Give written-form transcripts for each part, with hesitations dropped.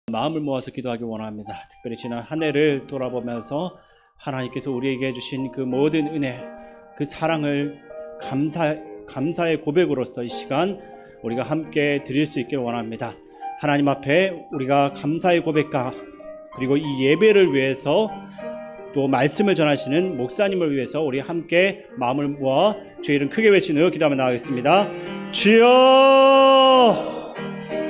마음을 모아서 기도하기 원합니다. 특별히 지난 한 해를 돌아보면서 하나님께서 우리에게 주신 그 모든 은혜, 그 사랑을 감사의 고백으로서 이 시간 우리가 함께 드릴 수 있길 원합니다. 하나님 앞에 우리가 감사의 고백과 그리고 이 예배를 위해서 또 말씀을 전하시는 목사님을 위해서 우리 함께 마음을 모아 주의 이름 크게 외치며 기도하며 나가겠습니다. 주여!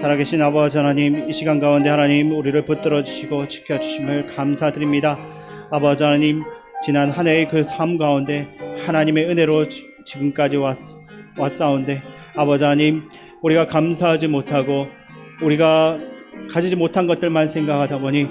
살아계신 아버지 하나님, 이 시간 가운데 하나님 우리를 붙들어 주시고 지켜주심을 감사드립니다. 아버지 하나님, 지난 한 해의 그 삶 가운데 하나님의 은혜로 지금까지 왔사온데 아버지 하나님, 우리가 감사하지 못하고 우리가 가지지 못한 것들만 생각하다 보니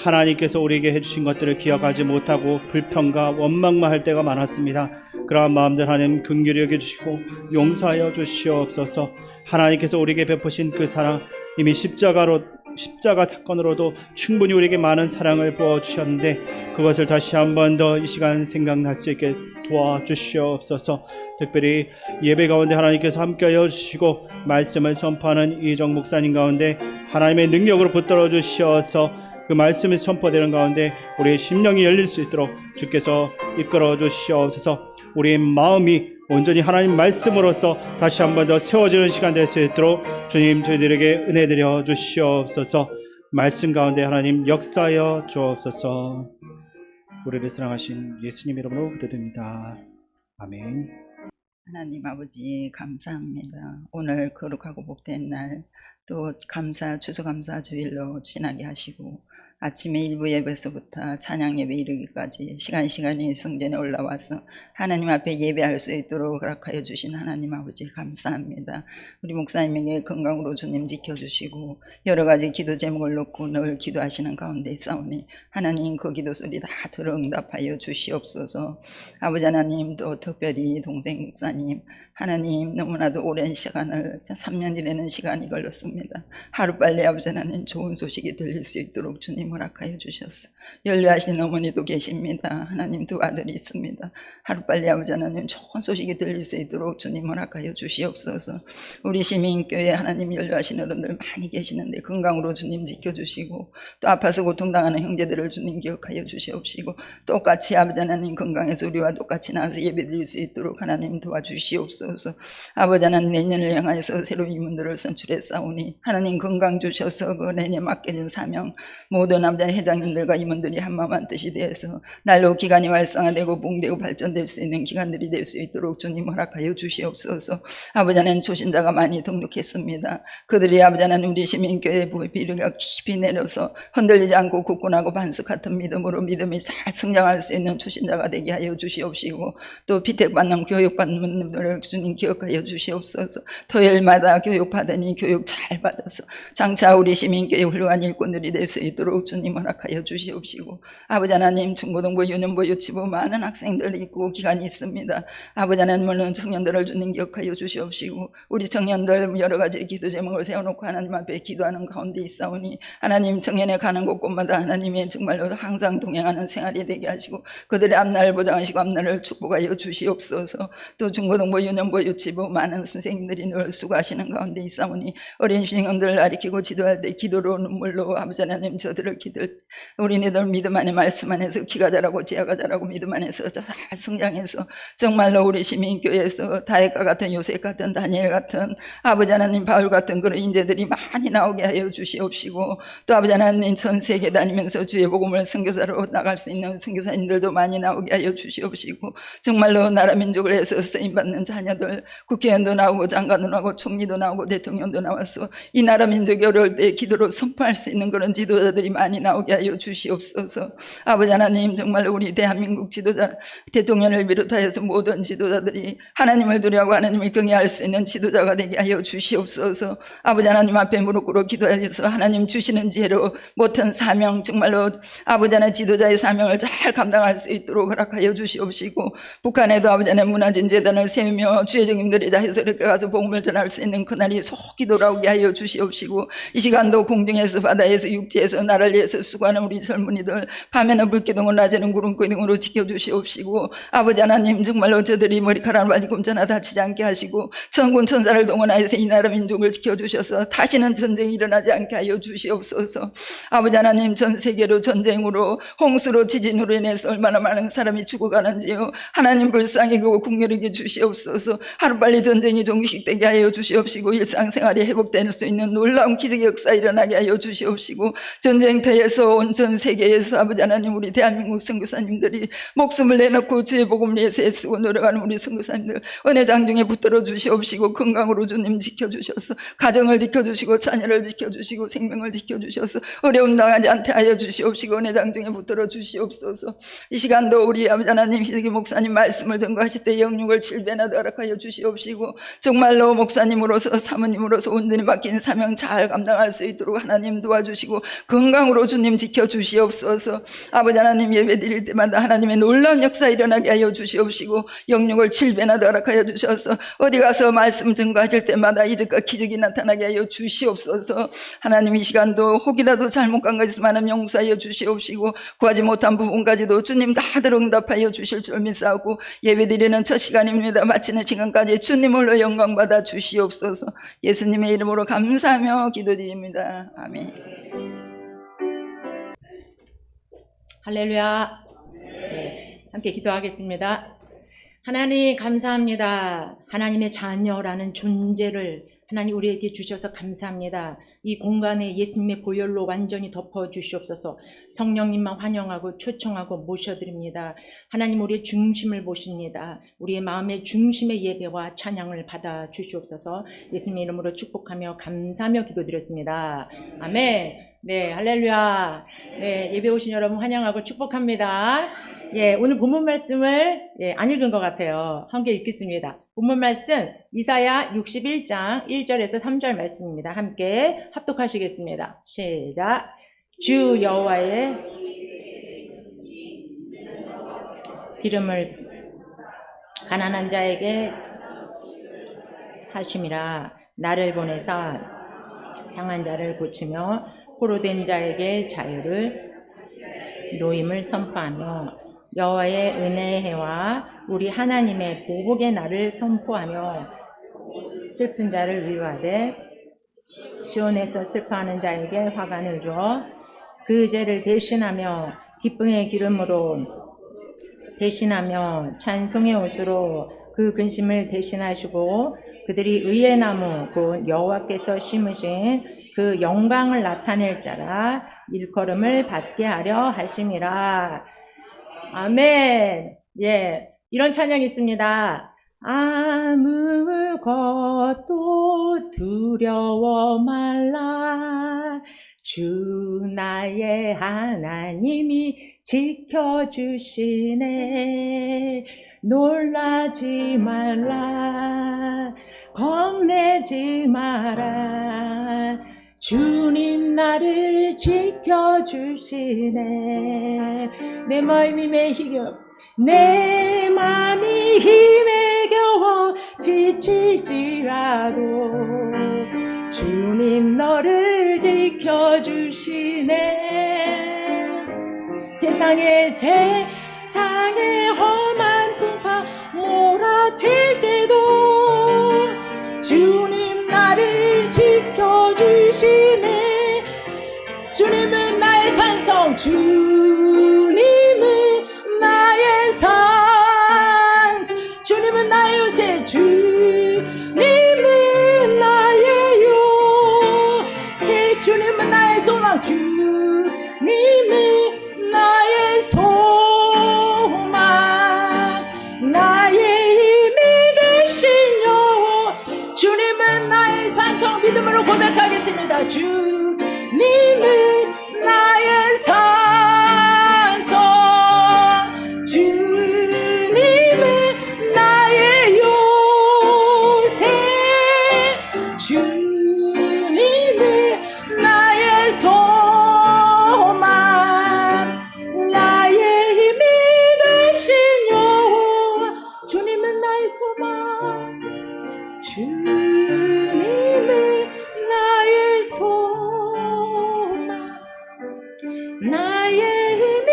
하나님께서 우리에게 해주신 것들을 기억하지 못하고 불평과 원망만 할 때가 많았습니다. 그러한 마음들 하나님 긍휼히 여겨주시고 용서하여 주시옵소서. 하나님께서 우리에게 베푸신 그 사랑, 이미 십자가 사건으로도 충분히 우리에게 많은 사랑을 부어주셨는데 그것을 다시 한 번 더 이 시간 생각날 수 있게 도와주시옵소서. 특별히 예배 가운데 하나님께서 함께하여 주시고 말씀을 선포하는 이정 목사님 가운데 하나님의 능력으로 붙들어 주시어서 그 말씀이 선포되는 가운데 우리의 심령이 열릴 수 있도록 주께서 이끌어 주시옵소서. 우리의 마음이 온전히 하나님 말씀으로서 다시 한 번 더 세워지는 시간 될 수 있도록 주님 저희들에게 은혜 드려 주시옵소서. 말씀 가운데 하나님 역사하여 주옵소서. 우리를 사랑하신 예수님 이름으로 기도드립니다. 아멘. 하나님 아버지 감사합니다. 오늘 거룩하고 복된 날 또 추수감사 주일로 지나게 하시고 아침에 일부 예배서부터 찬양 예배 이르기까지 시간이 성전에 올라와서 하나님 앞에 예배할 수 있도록 허락하여 주신 하나님 아버지 감사합니다. 우리 목사님에게 건강으로 주님 지켜주시고 여러 가지 기도 제목을 놓고 늘 기도하시는 가운데 있사오니 하나님 그 기도 소리 다 들어 응답하여 주시옵소서. 아버지 하나님, 또 특별히 동생 목사님 하나님 너무나도 오랜 시간을 3년이라는 시간이 걸렸습니다. 하루빨리 아버지 하나님 좋은 소식이 들릴 수 있도록 주님 허락하여 주셨어. 연료하신 어머니도 계십니다. 하나님 두 아들이 있습니다. 하루빨리 아버지 하나님 좋은 소식이 들릴 수 있도록 주님 허락하여 주시옵소서. 우리 시민교회 하나님 연료하신 어른들 많이 계시는데 건강으로 주님 지켜주시고 또 아파서 고통당하는 형제들을 주님 기억하여 주시옵시고 똑같이 아버지 하나님 건강해서 우리와 똑같이 나와서 예배드릴 수 있도록 하나님 도와주시옵소서. 아버지 하나님 내년을 향하여서 새로운 임원들을 선출했사오니 하나님 건강 주셔서 그 내년에 맡겨진 사명 모든 아버지 회장님들과 임원들이 한마음 한뜻이 되어서 날로 기간이 활성화되고 붕대고 발전될 수 있는 기간들이 될 수 있도록 주님 허락하여 주시옵소서. 아버지 하나님 초신자가 많이 등록했습니다. 그들이 아버지 하나님 우리 시민교회 비리가 깊이 내려서 흔들리지 않고 굳건하고 반석 같은 믿음으로 믿음이 잘 성장할 수 있는 초신자가 되게 하여 주시옵시고 또 피택받는 교육받는 분들을 주님 기억하여 주시옵소서. 토요일마다 교육받으니 교육 잘 받아서 장차 우리 시민교회 훌륭한 일꾼들이 될 수 있도록 주님 허락하여 주시옵시고 아버지 하나님 중고등부 유년부 유치부 많은 학생들이 있고 기간이 있습니다. 아버지 하나님 물론 청년들을 주님 기억하여 주시옵시고 우리 청년들 여러 가지 기도 제목을 세워놓고 하나님 앞에 기도하는 가운데 있사오니 하나님 청년에 가는 곳곳마다 하나님의 정말로 항상 동행하는 생활이 되게 하시고 그들의 앞날을 보장하시고 앞날을 축복하여 주시옵소서. 또 중고등부 유년부 유치부 많은 선생님들이 늘 수고하시는 가운데 있사오니 어린 신령들을 가리키고 지도할 때 기도로 눈물로 아버지 하나님 저들을 우리네들 믿음 안에 말씀 안에서 키가 자라고 지혜가 자라고 믿음 안에서 잘 성장해서 정말로 우리 시민교회에서 다윗과 같은 요셉 같은 다니엘 같은 아버지 하나님 바울 같은 그런 인재들이 많이 나오게 하여 주시옵시고 또 아버지 하나님 전 세계 다니면서 주의 복음을 선교사로 나갈 수 있는 선교사님들도 많이 나오게 하여 주시옵시고 정말로 나라 민족을 해서 쓰임받는 자녀들 국회의원도 나오고 장관도 나오고 총리도 나오고 대통령도 나와서 이 나라 민족이 어려울 때 기도로 선포할 수 있는 그런 지도자들이 많이 나오게 하여 주시옵소서. 아버지 하나님 정말로 우리 대한민국 지도자 대통령을 비롯하여서 모든 지도자들이 하나님을 두려워하고 하나님을 경외할 수 있는 지도자가 되게 하여 주시옵소서. 아버지 하나님 앞에 무릎 꿇어 기도하여서 하나님 주시는 지혜로 못한 사명 정말로 아버지 하나님 지도자의 사명을 잘 감당할 수 있도록 허락하여 주시옵시고 북한에도 아버지 하나님 문화진 재단을 세우며 주의 종님들이 다 해서 이렇게 가서 복음을 전할 수 있는 그날이 속히 돌아오게 하여 주시옵시고 이 시간도 공중에서 바다에서 육지에서 나를 관리해서 수고하는 우리 젊은이들 밤에는 불기둥으로 낮에는 구름기둥으로 지켜주시옵시고 아버지 하나님 정말로 저들이 머리카락을 발리 곰자나 다치지 않게 하시고 천군 천사를 동원하여서 이 나라 민족을 지켜주셔서 다시는 전쟁이 일어나지 않게 하여 주시옵소서. 아버지 하나님 전 세계로 전쟁으로 홍수로 지진으로 인해서 얼마나 많은 사람이 죽어가는지요. 하나님 불쌍히 그 국률에게 주시옵소서. 하루빨리 전쟁이 종식되게 하여 주시옵시고 일상생활이 회복될 수 있는 놀라운 기적의 역사 일어나게 하여 주시옵시고 전쟁터에서 온 전 세계에서 아버지 하나님 우리 대한민국 선교사님들이 목숨을 내놓고 주의 복음을 위해서 애쓰고 노력하는 우리 선교사님들 은혜 장중에 붙들어 주시옵시고 건강으로 주님 지켜주셔서 가정을 지켜주시고 자녀를 지켜주시고 생명을 지켜주셔서 어려움 당하지 않게 하여 주시옵시고 은혜 장중에 붙들어 주시옵소서. 이 시간도 우리 아버지 하나님 희석이 목사님 말씀을 전거하실 때 영육을 7배나 더 허락하여 주시옵시고 정말로 목사님으로서 사모님으로서 온전히 맡긴 사명 잘 감당할 수 있도록 하나님 도와주시고 건강으로 주님 지켜주시옵소서. 아버지 하나님 예배 드릴 때마다 하나님의 놀라운 역사 일어나게 하여 주시옵시고 영육을 7배나 더 허락하여 주셔서 어디 가서 말씀 전거하실 때마다 이적과 기적이 나타나게 하여 주시옵소서. 하나님 이 시간도 혹이라도 잘못한 것이 있으면 용서하여 주시옵시고 구하지 못한 부분까지도 주님 다들 응답하여 주실 줄 믿사오고 예배 드리는 첫 시간입니다. 마치는 시간까지 주님으로 영광 받아 주시옵소서. 예수님의 이름으로 감사하며 기도드립니다. 아멘. 할렐루야. 네, 함께 기도하겠습니다. 하나님 감사합니다. 하나님의 자녀라는 존재를 하나님 우리에게 주셔서 감사합니다. 이 공간에 예수님의 보혈로 완전히 덮어 주시옵소서. 성령님만 환영하고 초청하고 모셔드립니다. 하나님 우리의 중심을 보십니다. 우리의 마음의 중심의 예배와 찬양을 받아 주시옵소서. 예수님의 이름으로 축복하며 감사하며 기도드렸습니다. 아멘. 네, 할렐루야. 네, 예배 오신 여러분 환영하고 축복합니다. 예, 오늘 본문 말씀을 안 읽은 것 같아요. 함께 읽겠습니다. 본문 말씀 이사야 61장 1절에서 3절 말씀입니다. 함께 합독하시겠습니다. 시작. 주 여호와의 기름을 가난한 자에게 하심이라. 나를 보내사 상한 자를 고치며 포로된 자에게 자유를 노임을 선포하며 여호와의 은혜의 해와 우리 하나님의 보복의 날을 선포하며 슬픈 자를 위로하되 시온에서 슬퍼하는 자에게 화관을 주어 그 죄를 대신하며 기쁨의 기름으로 대신하며 찬송의 옷으로 그 근심을 대신하시고 그들이 의의 나무 곧 여호와께서 심으신 그 영광을 나타낼 자라 일컬음을 받게 하려 하심이라. 아멘. 예, 이런 찬양이 있습니다. 아무것도 두려워 말라. 주 나의 하나님이 지켜주시네. 놀라지 말라. 겁내지 마라. 주님 나를 지켜주시네. 내 마음이 내 마음이 힘에 겨워 지칠지라도 주님 너를 지켜주시네. 세상의 험한 풍파 몰아칠 때도 주님 나를 지켜주시네. 주님은 나의 산성, 주님은 나의 산성, 주님은 나의 요새, 주님은 나의 요새, 주님은 나의 소망, 주님은 나의 소망, 나의 힘이 되신 여호와. 주님은 나의 산성. 믿음으로 고백하겠습니다. 주님은 나의 산성, 주님은 나의 요새, 주님은 나의 소망, 나의 힘이 되신 여호와. 주님은 나의 소망, 주님은 나의 소망. 나의 힘이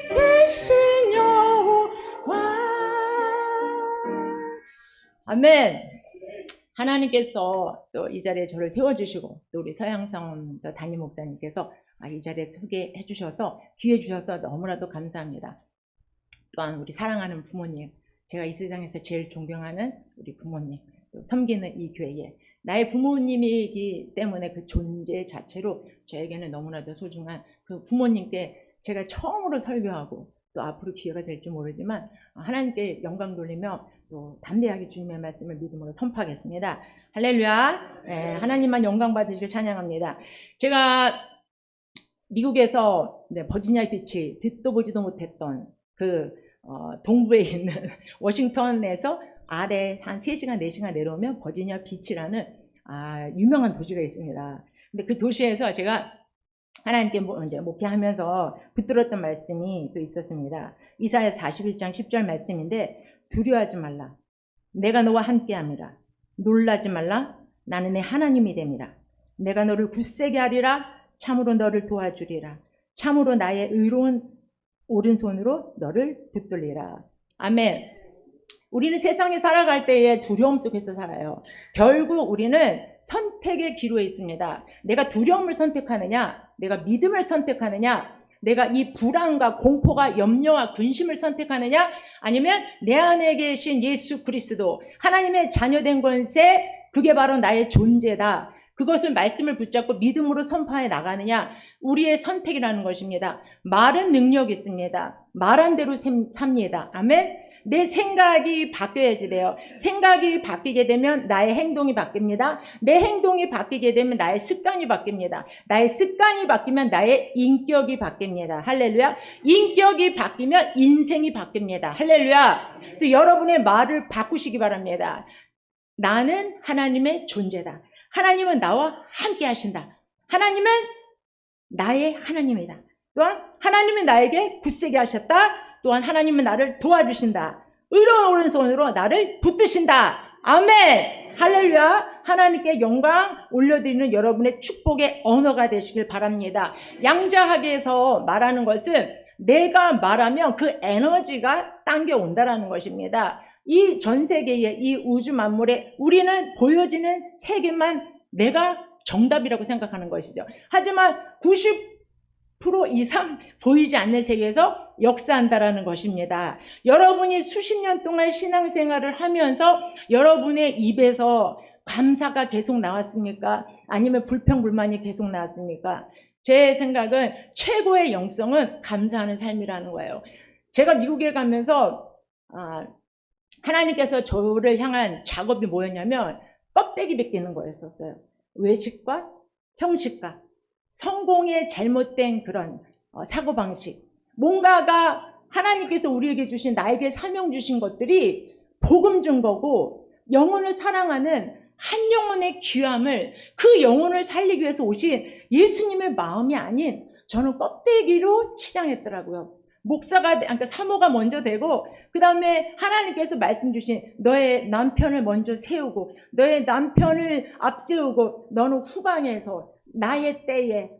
되신 여호와. 아멘. 하나님께서 또 이 자리에 저를 세워주시고 또 우리 서양성 담임 목사님께서 이 자리에 서게 해주셔서 기회 주셔서 너무나도 감사합니다. 또한 우리 사랑하는 부모님, 제가 이 세상에서 제일 존경하는 우리 부모님, 또 섬기는 이 교회에 나의 부모님이기 때문에 그 존재 자체로 저에게는 너무나도 소중한 그 부모님께 제가 처음으로 설교하고 또 앞으로 기회가 될지 모르지만 하나님께 영광 돌리며 또 담대하게 주님의 말씀을 믿음으로 선포하겠습니다. 할렐루야. 네, 하나님만 영광 받으시길 찬양합니다. 제가 미국에서 버지니아 비치 듣도 보지도 못했던 그 동부에 있는 워싱턴에서 아래 한 3시간, 4시간 내려오면 버지니아 비치라는 유명한 도시가 있습니다. 근데 그 도시에서 제가 하나님께 이제 목회하면서 붙들었던 말씀이 또 있었습니다. 이사야 41장 10절 말씀인데, 두려워하지 말라. 내가 너와 함께함이라. 놀라지 말라. 나는 내 하나님이 됨이라. 내가 너를 굳세게 하리라. 참으로 너를 도와주리라. 참으로 나의 의로운 오른손으로 너를 붙들리라. 아멘. 우리는 세상에 살아갈 때에 두려움 속에서 살아요. 결국 우리는 선택의 기로에 있습니다. 내가 두려움을 선택하느냐, 내가 믿음을 선택하느냐, 내가 이 불안과 공포가 염려와 근심을 선택하느냐, 아니면 내 안에 계신 예수 그리스도 하나님의 자녀된 권세, 그게 바로 나의 존재다. 그것을 말씀을 붙잡고 믿음으로 선포해 나가느냐, 우리의 선택이라는 것입니다. 말은 능력이 있습니다. 말한 대로 삽니다. 아멘. 내 생각이 바뀌어야지 돼요. 생각이 바뀌게 되면 나의 행동이 바뀝니다. 내 행동이 바뀌게 되면 나의 습관이 바뀝니다. 나의 습관이 바뀌면 나의 인격이 바뀝니다. 할렐루야. 인격이 바뀌면 인생이 바뀝니다. 할렐루야. 그래서 여러분의 말을 바꾸시기 바랍니다. 나는 하나님의 존재다. 하나님은 나와 함께 하신다. 하나님은 나의 하나님이다. 또한 하나님은 나에게 굳세게 하셨다. 또한 하나님은 나를 도와주신다. 의로운 오른손으로 나를 붙드신다. 아멘. 할렐루야. 하나님께 영광 올려드리는 여러분의 축복의 언어가 되시길 바랍니다. 양자학에서 말하는 것은 내가 말하면 그 에너지가 당겨온다라는 것입니다. 이 전 세계의 이 우주 만물에 우리는 보여지는 세계만 내가 정답이라고 생각하는 것이죠. 하지만 90% 이상 보이지 않는 세계에서 역사한다라는 것입니다. 여러분이 수십 년 동안 신앙생활을 하면서 여러분의 입에서 감사가 계속 나왔습니까? 아니면 불평불만이 계속 나왔습니까? 제 생각은 최고의 영성은 감사하는 삶이라는 거예요. 제가 미국에 가면서 하나님께서 저를 향한 작업이 뭐였냐면 껍데기 벗기는 거였었어요. 외식과 형식과 성공의 잘못된 그런 사고방식, 뭔가가 하나님께서 우리에게 주신, 나에게 사명 주신 것들이 복음 준 거고, 영혼을 사랑하는 한 영혼의 귀함을, 그 영혼을 살리기 위해서 오신 예수님의 마음이 아닌 저는 껍데기로 치장했더라고요. 목사가, 그러니까 사모가 먼저 되고, 그 다음에 하나님께서 말씀 주신 너의 남편을 먼저 세우고, 너의 남편을 앞세우고, 너는 후방에서 나의 때에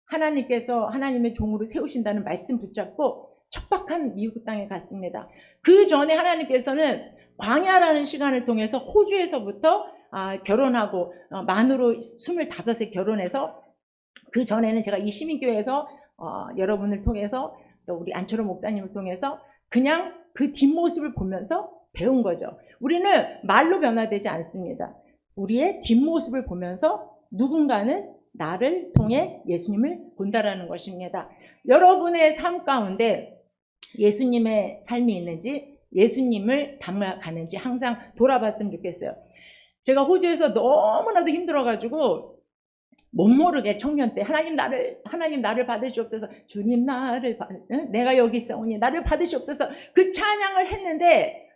하나님께서 하나님의 종으로 세우신다는 말씀 붙잡고 척박한 미국 땅에 갔습니다. 그 전에 하나님께서는 광야라는 시간을 통해서 호주에서부터 결혼하고 만으로 25세 결혼해서, 그 전에는 제가 이 시민교회에서 여러분을 통해서 또 우리 안철호 목사님을 통해서 그냥 그 뒷모습을 보면서 배운 거죠. 우리는 말로 변화되지 않습니다. 우리의 뒷모습을 보면서 누군가는 나를 통해 예수님을 본다라는 것입니다. 여러분의 삶 가운데 예수님의 삶이 있는지, 예수님을 닮아가는지 항상 돌아봤으면 좋겠어요. 제가 호주에서 너무나도 힘들어가지고 못 모르게 청년 때 하나님 나를 받으시옵소서, 주님 내가 여기 있사오니 나를 받으시옵소서, 그 찬양을 했는데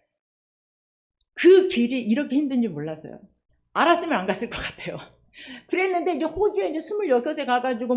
그 길이 이렇게 힘든 줄 몰랐어요. 알았으면 안 갔을 것 같아요. 그랬는데 이제 호주에 이제 26에 가가지고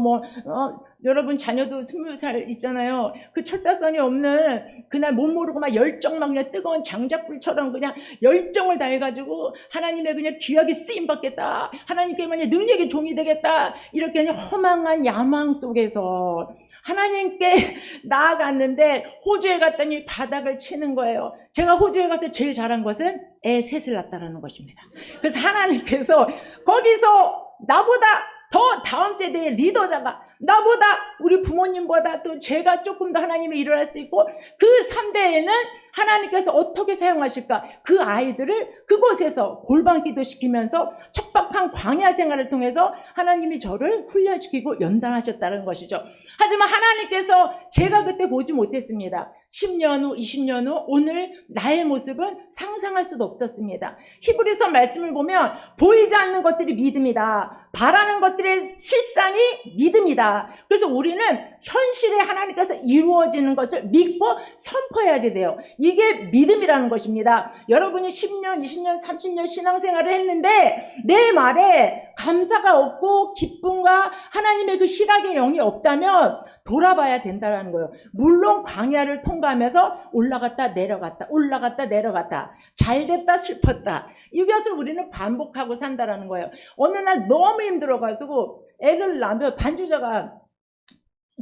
여러분 자녀도 20살 있잖아요. 그 철다선이 없는 그날 못 모르고 막 열정 막 그냥 뜨거운 장작불처럼 그냥 열정을 다해가지고 하나님의 그냥 귀하게 쓰임 받겠다, 하나님께 만약 능력의 종이 되겠다, 이렇게 그냥 허망한 야망 속에서 하나님께 나아갔는데 호주에 갔더니 바닥을 치는 거예요. 제가 호주에 가서 제일 잘한 것은 애 셋을 낳았다는 것입니다. 그래서 하나님께서 거기서 나보다 더 다음 세대의 리더자가, 나보다 우리 부모님보다 또 제가 조금 더 하나님의 일을 할 수 있고, 그 3대에는 하나님께서 어떻게 사용하실까? 그 아이들을 그곳에서 골방기도 시키면서 척박한 광야 생활을 통해서 하나님이 저를 훈련시키고 연단하셨다는 것이죠. 하지만 하나님께서 제가 그때 보지 못했습니다. 10년 후, 20년 후 오늘 나의 모습은 상상할 수도 없었습니다. 히브리서 말씀을 보면 보이지 않는 것들이 믿음이다. 바라는 것들의 실상이 믿음이다. 그래서 우리는 현실에 하나님께서 이루어지는 것을 믿고 선포해야지 돼요. 이게 믿음이라는 것입니다. 여러분이 10년, 20년, 30년 신앙생활을 했는데 내 말에 감사가 없고 기쁨과 하나님의 그 실학의 영이 없다면 돌아봐야 된다는 거예요. 물론 광야를 통과하면서 올라갔다 내려갔다 올라갔다 내려갔다 잘됐다 슬펐다 이것을 우리는 반복하고 산다는 거예요. 어느 날 너무 힘들어가지고 애를 낳으면 반주자가,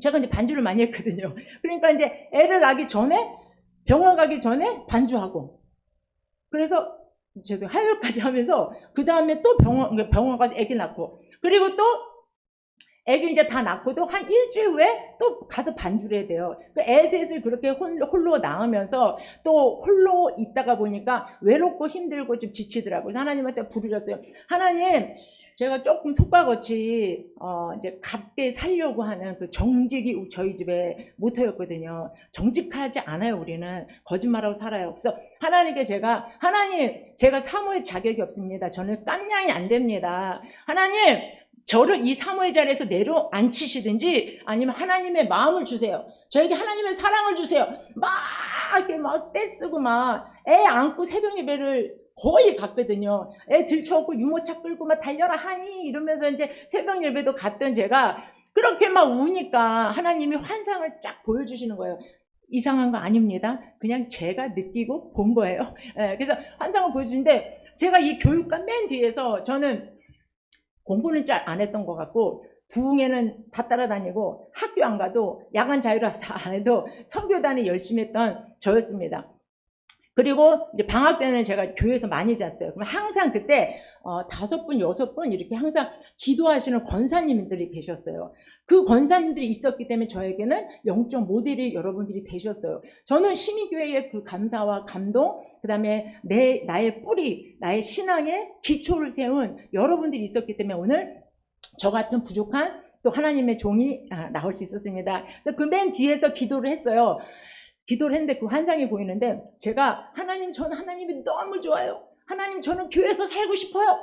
제가 이제 반주를 많이 했거든요. 그러니까 이제 애를 낳기 전에 병원 가기 전에 반주하고, 그래서 저도 하혈까지 하면서 그 다음에 또 병원 가서 애기 낳고, 그리고 또 애기 이제 다 낳고도 한 일주일 후에 또 가서 반주를 해야 돼요. 그 애셋을 그렇게 홀로 낳으면서 또 홀로 있다가 보니까 외롭고 힘들고 좀 지치더라고요. 그래서 하나님한테 부르셨어요. 하나님, 제가 조금 속박없이 이제 갓게 살려고 하는 그 정직이 저희 집에 모토였거든요. 정직하지 않아요. 우리는 거짓말하고 살아요. 그래서 하나님께 하나님, 제가 사모의 자격이 없습니다. 저는 깜냥이 안 됩니다. 하나님, 저를 이 사모의 자리에서 내려앉히시든지 아니면 하나님의 마음을 주세요. 저에게 하나님의 사랑을 주세요. 막 이렇게 막 떼쓰고 막 애 안고 새벽 예배를 거의 갔거든요. 애 들쳐오고 유모차 끌고 막 달려라 하니 이러면서 이제 새벽 예배도 갔던 제가 그렇게 막 우니까 하나님이 환상을 쫙 보여주시는 거예요. 이상한 거 아닙니다. 그냥 제가 느끼고 본 거예요. 그래서 환상을 보여주는데 제가 이 교육관 맨 뒤에서, 저는 공부는 잘 안 했던 것 같고 부흥회는 다 따라다니고 학교 안 가도 야간 자율학습 안 해도 선교단에 열심히 했던 저였습니다. 그리고 이제 방학 때는 제가 교회에서 많이 잤어요. 그럼 항상 그때 5분, 6분 이렇게 항상 기도하시는 권사님들이 계셨어요. 그 권사님들이 있었기 때문에 저에게는 영적 모델이 여러분들이 되셨어요. 저는 시민교회의 그 감사와 감동, 그 다음에 나의 뿌리, 나의 신앙의 기초를 세운 여러분들이 있었기 때문에 오늘 저 같은 부족한 또 하나님의 종이 나올 수 있었습니다. 그래서 그 맨 뒤에서 기도를 했어요. 기도를 했는데 그 환상이 보이는데 제가 하나님, 저는 하나님이 너무 좋아요. 하나님, 저는 교회에서 살고 싶어요.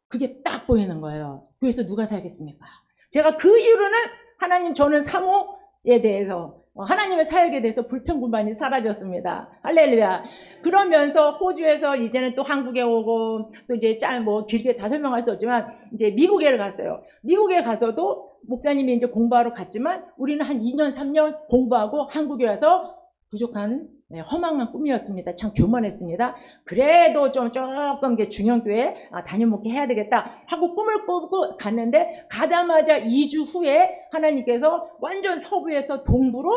그게 딱 보이는 거예요. 교회에서 누가 살겠습니까? 제가 그 이후로는 하나님, 저는 사모에 대해서 하나님의 사역에 대해서 불평불만이 사라졌습니다. 할렐루야. 그러면서 호주에서 이제는 또 한국에 오고 또 이제 길게 다 설명할 수 없지만 이제 미국에 갔어요. 미국에 가서도 목사님이 이제 공부하러 갔지만 우리는 한 2년, 3년 공부하고 한국에 와서 부족한 허망한 꿈이었습니다. 참 교만했습니다. 그래도 조금 중형교회 담임목회 해야 되겠다 하고 꿈을 꾸고 갔는데 가자마자 2주 후에 하나님께서 완전 서부에서 동부로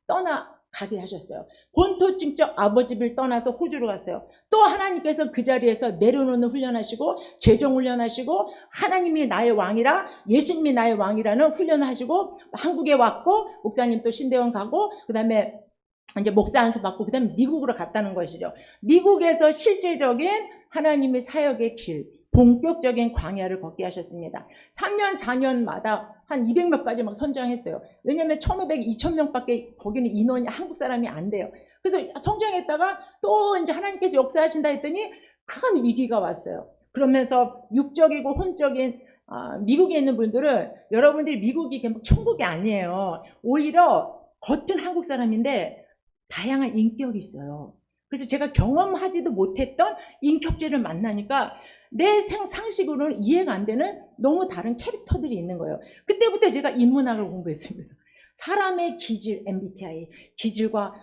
떠나가게 하셨어요. 본토직접 아버지 집을 떠나서 호주로 갔어요. 또 하나님께서 그 자리에서 내려놓는 훈련하시고 재정 훈련하시고 하나님이 나의 왕이라, 예수님이 나의 왕이라는 훈련을 하시고 한국에 왔고 목사님 또 신대원 가고 그 다음에 이제 목사 안수 받고 그 다음에 미국으로 갔다는 것이죠. 미국에서 실질적인 하나님의 사역의 길, 본격적인 광야를 걷게 하셨습니다. 3년, 4년마다 한 200몇 가지 막 선장했어요. 왜냐하면 1,500, 2,000명밖에 거기는 인원이 한국 사람이 안 돼요. 그래서 성장했다가 또 이제 하나님께서 역사하신다 했더니 큰 위기가 왔어요. 그러면서 육적이고 혼적인 미국에 있는 분들은 여러분들이 미국이 천국이 아니에요. 오히려 겉은 한국 사람인데 다양한 인격이 있어요. 그래서 제가 경험하지도 못했던 인격체를 만나니까 내 상식으로는 이해가 안 되는 너무 다른 캐릭터들이 있는 거예요. 그때부터 제가 인문학을 공부했습니다. 사람의 기질, MBTI 기질과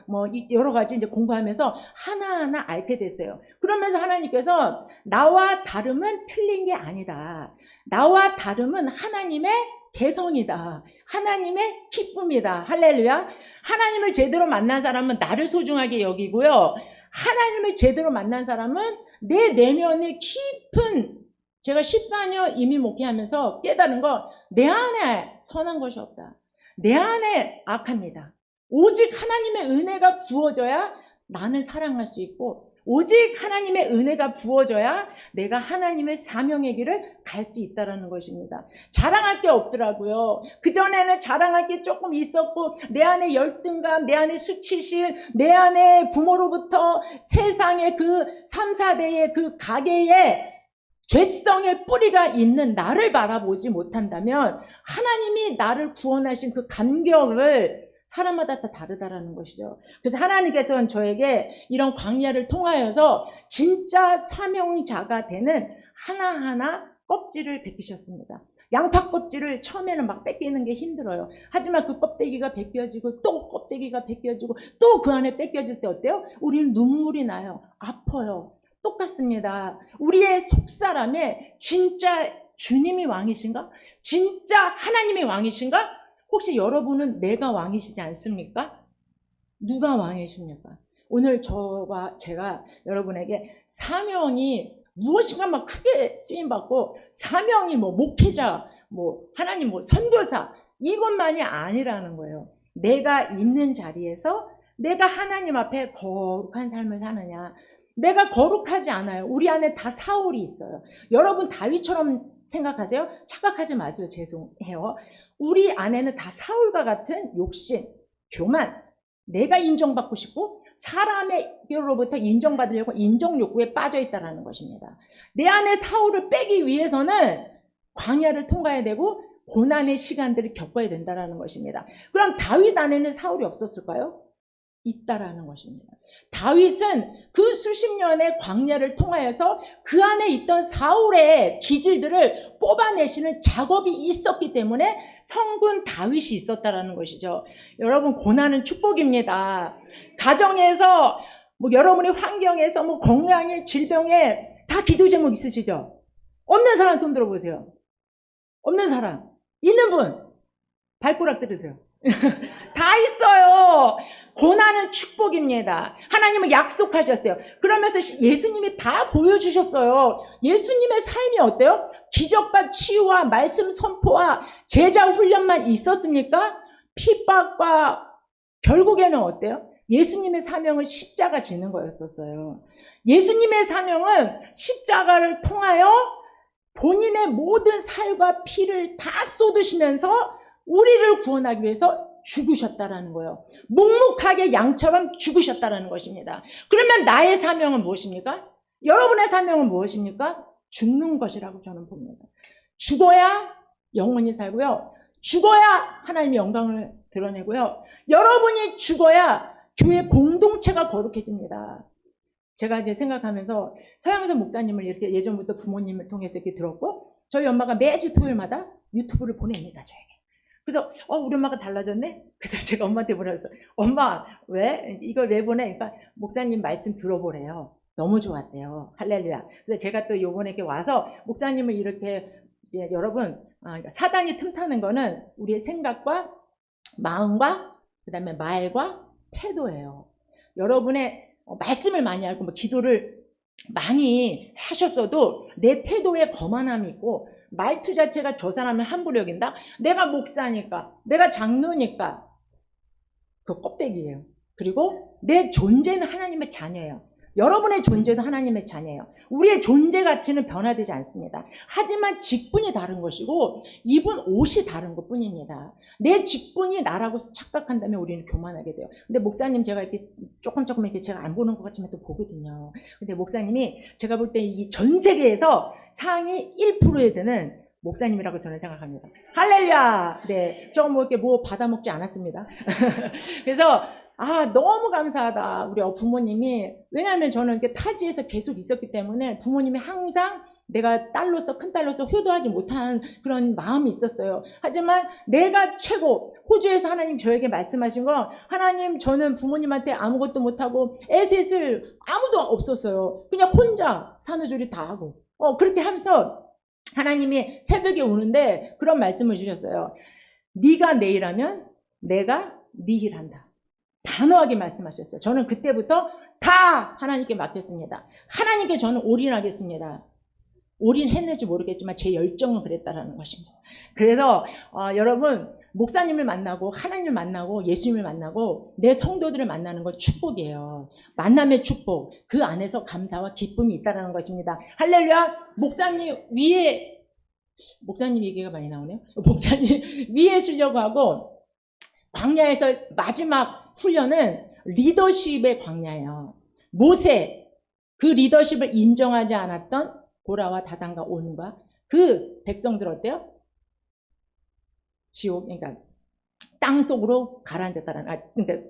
여러 가지 이제 공부하면서 하나하나 알게 됐어요. 그러면서 하나님께서 나와 다름은 틀린 게 아니다. 나와 다름은 하나님의 개성이다. 하나님의 기쁨이다. 할렐루야. 하나님을 제대로 만난 사람은 나를 소중하게 여기고요. 하나님을 제대로 만난 사람은 내 내면의 깊은, 제가 14년 이미 목회하면서 깨달은 거, 내 안에 선한 것이 없다. 내 안에 악합니다. 오직 하나님의 은혜가 부어져야 나는 사랑할 수 있고, 오직 하나님의 은혜가 부어져야 내가 하나님의 사명의 길을 갈 수 있다는 것입니다. 자랑할 게 없더라고요. 그전에는 자랑할 게 조금 있었고, 내 안에 열등감, 내 안에 수치심, 내 안에 부모로부터 세상의 그 3, 4대의 그 가계의 죄성의 뿌리가 있는 나를 바라보지 못한다면 하나님이 나를 구원하신 그 감격을 사람마다 다 다르다라는 것이죠. 그래서 하나님께서는 저에게 이런 광야를 통하여서 진짜 사명자가 되는 하나하나 껍질을 벗기셨습니다. 양파 껍질을 처음에는 막 뺏기는 게 힘들어요. 하지만 그 껍데기가 벗겨지고 또 껍데기가 벗겨지고 또 그 안에 뺏겨질 때 어때요? 우리는 눈물이 나요. 아파요. 똑같습니다. 우리의 속사람에 진짜 주님이 왕이신가? 진짜 하나님이 왕이신가? 혹시 여러분은 내가 왕이시지 않습니까? 누가 왕이십니까? 오늘 제가 여러분에게 사명이 무엇인가 막 크게 쓰임받고, 사명이 뭐 목회자, 뭐 하나님 뭐 선교사, 이것만이 아니라는 거예요. 내가 있는 자리에서 내가 하나님 앞에 거룩한 삶을 사느냐. 내가 거룩하지 않아요. 우리 안에 다 사울이 있어요. 여러분 다윗처럼 생각하세요? 착각하지 마세요. 죄송해요. 우리 안에는 다 사울과 같은 욕심, 교만, 내가 인정받고 싶고 사람에게로부터 인정받으려고 인정 욕구에 빠져 있다는 것입니다. 내 안에 사울을 빼기 위해서는 광야를 통과해야 되고 고난의 시간들을 겪어야 된다는 것입니다. 그럼 다윗 안에는 사울이 없었을까요? 있다라는 것입니다. 다윗은 그 수십 년의 광야를 통하여서 그 안에 있던 사울의 기질들을 뽑아내시는 작업이 있었기 때문에 성군 다윗이 있었다라는 것이죠. 여러분, 고난은 축복입니다. 가정에서 뭐 여러분의 환경에서 뭐 건강에 질병에 다 기도 제목 있으시죠? 없는 사람 손 들어보세요. 없는 사람. 있는 분 발꼬락 들으세요. 다 있어요. 고난은 축복입니다. 하나님은 약속하셨어요. 그러면서 예수님이 다 보여주셨어요. 예수님의 삶이 어때요? 기적과 치유와 말씀 선포와 제자 훈련만 있었습니까? 핍박과 결국에는 어때요? 예수님의 사명은 십자가 지는 거였었어요. 예수님의 사명은 십자가를 통하여 본인의 모든 살과 피를 다 쏟으시면서 우리를 구원하기 위해서 죽으셨다라는 거예요. 묵묵하게 양처럼 죽으셨다라는 것입니다. 그러면 나의 사명은 무엇입니까? 여러분의 사명은 무엇입니까? 죽는 것이라고 저는 봅니다. 죽어야 영원히 살고요. 죽어야 하나님의 영광을 드러내고요. 여러분이 죽어야 교회 공동체가 거룩해집니다. 제가 이제 생각하면서 서양선 목사님을 이렇게 예전부터 부모님을 통해서 이렇게 들었고, 저희 엄마가 매주 토요일마다 유튜브를 보냅니다, 저에게. 그래서 우리 엄마가 달라졌네? 그래서 제가 엄마한테 물었어요. 엄마, 왜? 이걸 왜 보내? 그러니까 목사님 말씀 들어보래요. 너무 좋았대요. 할렐루야. 그래서 제가 또 요번에 이렇게 와서 목사님을 이렇게, 여러분, 사단이 틈타는 거는 우리의 생각과 마음과 그 다음에 말과 태도예요. 여러분의 말씀을 많이 알고 뭐 기도를 많이 하셨어도 내 태도에 거만함이 있고 말투 자체가 저 사람을 함부로 여긴다? 내가 목사니까, 내가 장로니까, 그 껍데기예요. 그리고 내 존재는 하나님의 자녀예요. 여러분의 존재도 하나님의 자녀예요. 우리의 존재 가치는 변화되지 않습니다. 하지만 직분이 다른 것이고 입은 옷이 다른 것뿐입니다. 내 직분이 나라고 착각한다면 우리는 교만하게 돼요. 근데 목사님 제가 이렇게 조금 이렇게 제가 안 보는 것 같지만 또 보거든요. 근데 목사님이 제가 볼 때 이 전 세계에서 상위 1%에 드는 목사님이라고 저는 생각합니다. 할렐루야! 네. 저 뭐 이렇게 뭐 받아먹지 않았습니다. 그래서 너무 감사하다. 우리 부모님이. 왜냐하면 저는 이렇게 타지에서 계속 있었기 때문에 부모님이 항상 내가 딸로서, 큰딸로서 효도하지 못한 그런 마음이 있었어요. 하지만 내가 최고, 호주에서 하나님 저에게 말씀하신 건, 하나님 저는 부모님한테 아무것도 못하고 에셋을 아무도 없었어요. 그냥 혼자 산후조리 다 하고. 그렇게 하면서 하나님이 새벽에 오는데 그런 말씀을 주셨어요. 네가 내 일하면 내가 네 일한다. 단호하게 말씀하셨어요. 저는 그때부터 다 하나님께 맡겼습니다. 하나님께 저는 올인하겠습니다. 올인했는지 모르겠지만 제 열정은 그랬다라는 것입니다. 그래서 여러분 목사님을 만나고 하나님을 만나고 예수님을 만나고 내 성도들을 만나는 건 축복이에요. 만남의 축복. 그 안에서 감사와 기쁨이 있다는 것입니다. 할렐루야. 목사님 얘기가 많이 나오네요. 목사님 위에 쓰려고 하고 광야에서 마지막 훈련은 리더십의 광야예요. 모세 그 리더십을 인정하지 않았던 고라와 다단과 온과 그 백성들 어때요? 지옥, 그러니까 땅 속으로 가라앉았다는, 그러니까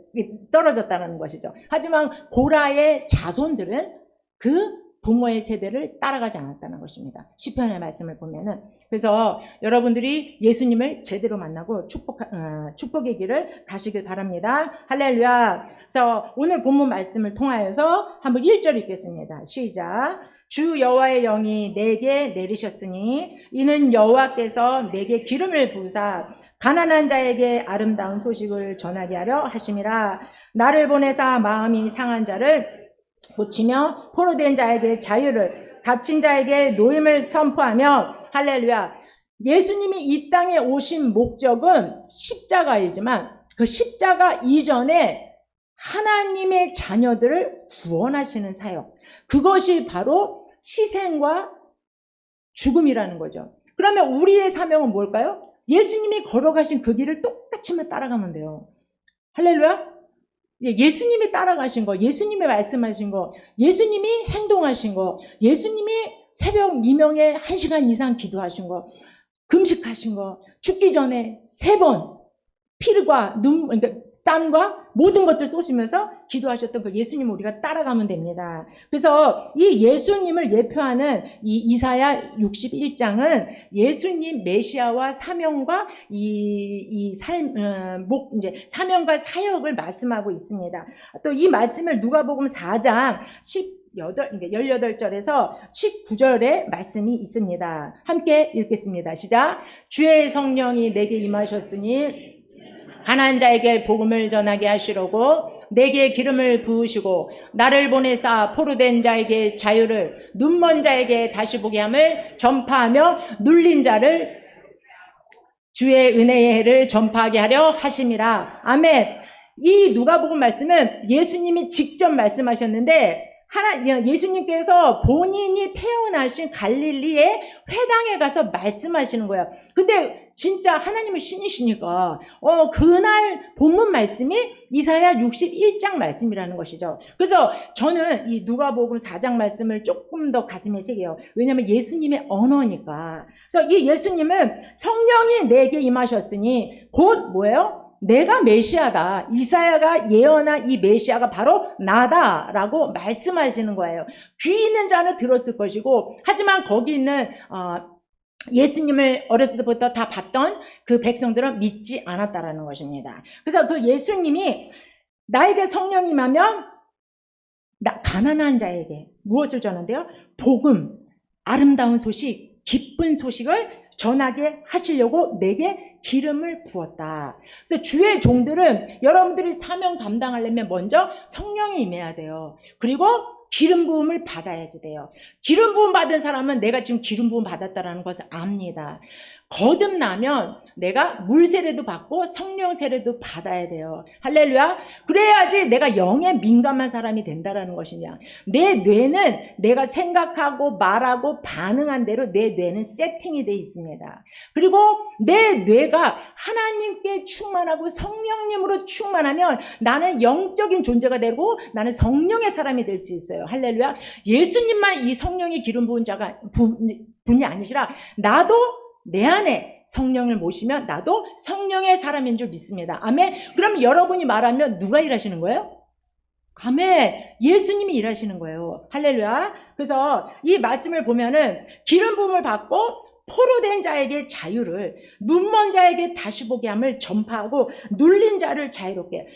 떨어졌다는 것이죠. 하지만 고라의 자손들은 그 부모의 세대를 따라가지 않았다는 것입니다. 시편의 말씀을 보면은. 그래서 여러분들이 예수님을 제대로 만나고 축복의 길을 가시길 바랍니다. 할렐루야. 그래서 오늘 본문 말씀을 통하여서 한번 1절 읽겠습니다. 시작. 주 여호와의 영이 내게 내리셨으니 이는 여호와께서 내게 기름을 부으사 가난한 자에게 아름다운 소식을 전하게 하려 하심이라. 나를 보내사 마음이 상한 자를 고치며 포로된 자에게 자유를, 갇힌 자에게 노임을 선포하며. 할렐루야. 예수님이 이 땅에 오신 목적은 십자가이지만 그 십자가 이전에 하나님의 자녀들을 구원하시는 사역, 그것이 바로 희생과 죽음이라는 거죠. 그러면 우리의 사명은 뭘까요? 예수님이 걸어가신 그 길을 똑같이만 따라가면 돼요. 할렐루야. 예수님이 따라가신 거, 예수님이 말씀하신 거, 예수님이 행동하신 거, 예수님이 새벽 미명에 1시간 이상 기도하신 거, 금식하신 거, 죽기 전에 3번 피와 그러니까 땀과 모든 것들 쏘시면서 기도하셨던 그 예수님을 우리가 따라가면 됩니다. 그래서 이 예수님을 예표하는 이 이사야 61장은 예수님 메시아와 사명과 이제 사명과 사역을 말씀하고 있습니다. 또 이 말씀을 누가복음 4장 18절에서 19절에 말씀이 있습니다. 함께 읽겠습니다. 시작. 주의 성령이 내게 임하셨으니 가난한 자에게 복음을 전하게 하시려고 내게 기름을 부으시고 나를 보내사 포로된 자에게 자유를, 눈먼 자에게 다시 보게 함을 전파하며 눌린 자를 주의 은혜의 해를 전파하게 하려 하심이라. 아멘. 이 누가복음 말씀은 예수님이 직접 말씀하셨는데 예수님께서 본인이 태어나신 갈릴리의 회당에 가서 말씀하시는 거예요. 근데 진짜 하나님은 신이시니까 그날 본문 말씀이 이사야 61장 말씀이라는 것이죠. 그래서 저는 이 누가복음 4장 말씀을 조금 더 가슴에 새겨요. 왜냐하면 예수님의 언어니까. 그래서 이 예수님은 성령이 내게 임하셨으니 곧 뭐예요? 내가 메시아다. 이사야가 예언한 이 메시아가 바로 나다라고 말씀하시는 거예요. 귀 있는 자는 들었을 것이고, 하지만 거기 있는 예수님을 어렸을 때부터 다 봤던 그 백성들은 믿지 않았다라는 것입니다. 그래서 그 예수님이 나에게 성령이 임하면 가난한 자에게 무엇을 전한대요? 복음, 아름다운 소식, 기쁜 소식을 전하게 하시려고 내게 기름을 부었다. 그래서 주의 종들은 여러분들이 사명 감당하려면 먼저 성령이 임해야 돼요. 그리고 기름 부음을 받아야지 돼요. 기름 부음 받은 사람은 내가 지금 기름 부음 받았다라는 것을 압니다. 거듭나면 내가 물 세례도 받고 성령 세례도 받아야 돼요. 할렐루야. 그래야지 내가 영에 민감한 사람이 된다라는 것이냐. 내 뇌는 내가 생각하고 말하고 반응한 대로 내 뇌는 세팅이 돼 있습니다. 그리고 내 뇌가 하나님께 충만하고 성령님으로 충만하면 나는 영적인 존재가 되고 나는 성령의 사람이 될 수 있어요. 할렐루야. 예수님만 이 성령의 기름 부은 자가 분이 아니시라 나도 내 안에 성령을 모시면 나도 성령의 사람인 줄 믿습니다. 아멘. 그럼 여러분이 말하면 누가 일하시는 거예요? 아멘. 예수님이 일하시는 거예요. 할렐루야. 그래서 이 말씀을 보면은 기름 부음을 받고 포로된 자에게 자유를, 눈먼 자에게 다시 보게 함을 전파하고 눌린 자를 자유롭게.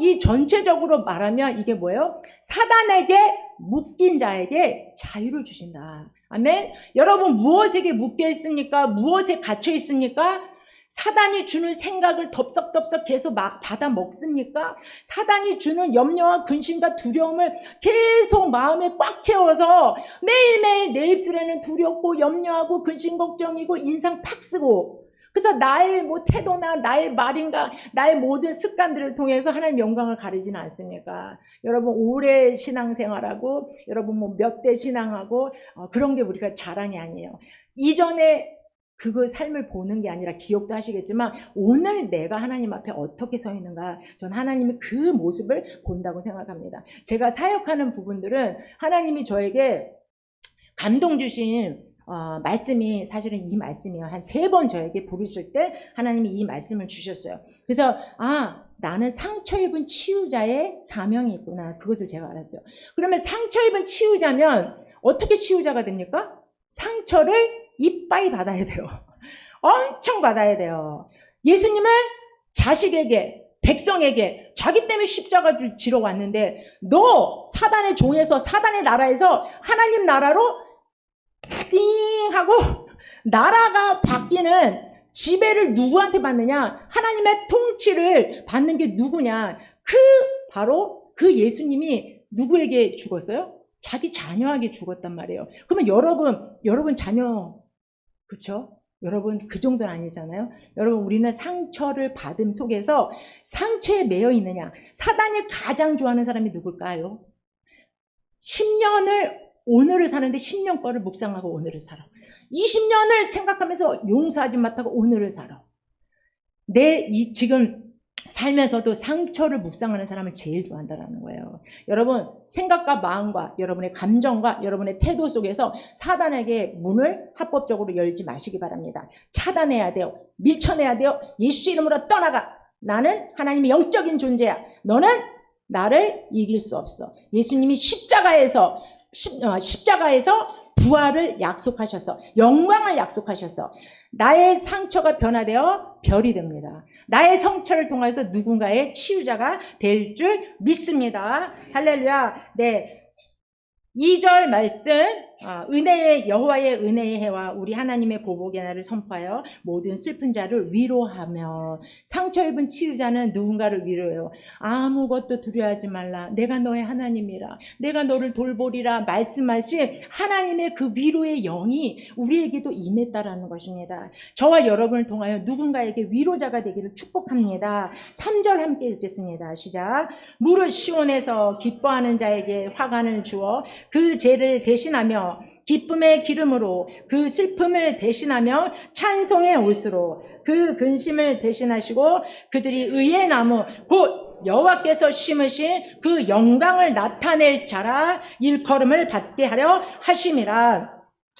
이 전체적으로 말하면 이게 뭐예요? 사단에게 묶인 자에게 자유를 주신다. 아멘. 여러분 무엇에게 묶여 있습니까? 무엇에 갇혀 있습니까? 사단이 주는 생각을 덥석덥석 계속 막 받아 먹습니까? 사단이 주는 염려와 근심과 두려움을 계속 마음에 꽉 채워서 매일매일 내 입술에는 두렵고 염려하고 근심 걱정이고 인상 팍 쓰고, 그래서 나의 뭐 태도나 나의 말인가 나의 모든 습관들을 통해서 하나님 영광을 가리지는 않습니까? 여러분 오래 신앙생활하고 여러분 뭐 몇 대 신앙하고 그런 게 우리가 자랑이 아니에요. 이전에 그거 삶을 보는 게 아니라 기억도 하시겠지만 오늘 내가 하나님 앞에 어떻게 서 있는가, 전 하나님의 그 모습을 본다고 생각합니다. 제가 사역하는 부분들은 하나님이 저에게 감동 주신 말씀이 사실은 이 말씀이에요. 한 3번 저에게 부르실 때 하나님이 이 말씀을 주셨어요. 그래서 나는 상처 입은 치유자의 사명이 있구나, 그것을 제가 알았어요. 그러면 상처 입은 치유자면 어떻게 치유자가 됩니까? 상처를 이빠이 받아야 돼요. 엄청 받아야 돼요. 예수님은 자식에게, 백성에게 자기 때문에 십자가를 지러 왔는데, 너 사단의 종에서, 사단의 나라에서 하나님 나라로 띵 하고 나라가 바뀌는 지배를 누구한테 받느냐? 하나님의 통치를 받는 게 누구냐? 바로 그 예수님이 누구에게 죽었어요? 자기 자녀에게 죽었단 말이에요. 그러면 여러분 자녀, 그렇죠? 여러분 그 정도는 아니잖아요. 여러분 우리는 상처를 받음 속에서 상처에 매여 있느냐? 사단이 가장 좋아하는 사람이 누굴까요? 10년을 오늘을 사는데 10년 거를 묵상하고 오늘을 살아. 20년을 생각하면서 용서하지 못하고 오늘을 살아. 지금 살면서도 상처를 묵상하는 사람을 제일 좋아한다는 거예요. 여러분 생각과 마음과 여러분의 감정과 여러분의 태도 속에서 사단에게 문을 합법적으로 열지 마시기 바랍니다. 차단해야 돼요. 밀쳐내야 돼요. 예수 이름으로 떠나가. 나는 하나님의 영적인 존재야. 너는 나를 이길 수 없어. 예수님이 십자가에서 부활을 약속하셔서 영광을 약속하셔서 나의 상처가 변화되어 별이 됩니다. 나의 상처를 통해서 누군가의 치유자가 될 줄 믿습니다. 할렐루야. 네. 2절 말씀, 여호와의 은혜의 해와 우리 하나님의 보복의 날을 선포하여 모든 슬픈 자를 위로하며. 상처 입은 치유자는 누군가를 위로해요. 아무것도 두려워하지 말라. 내가 너의 하나님이라. 내가 너를 돌보리라 말씀하신 하나님의 그 위로의 영이 우리에게도 임했다라는 것입니다. 저와 여러분을 통하여 누군가에게 위로자가 되기를 축복합니다. 3절 함께 읽겠습니다. 시작. 무릇 시온에서 기뻐하는 자에게 화관을 주어 그 죄를 대신하며 기쁨의 기름으로 그 슬픔을 대신하며 찬송의 옷으로 그 근심을 대신하시고 그들이 의의 나무 곧 여호와께서 심으신 그 영광을 나타낼 자라 일컬음을 받게 하려 하심이라.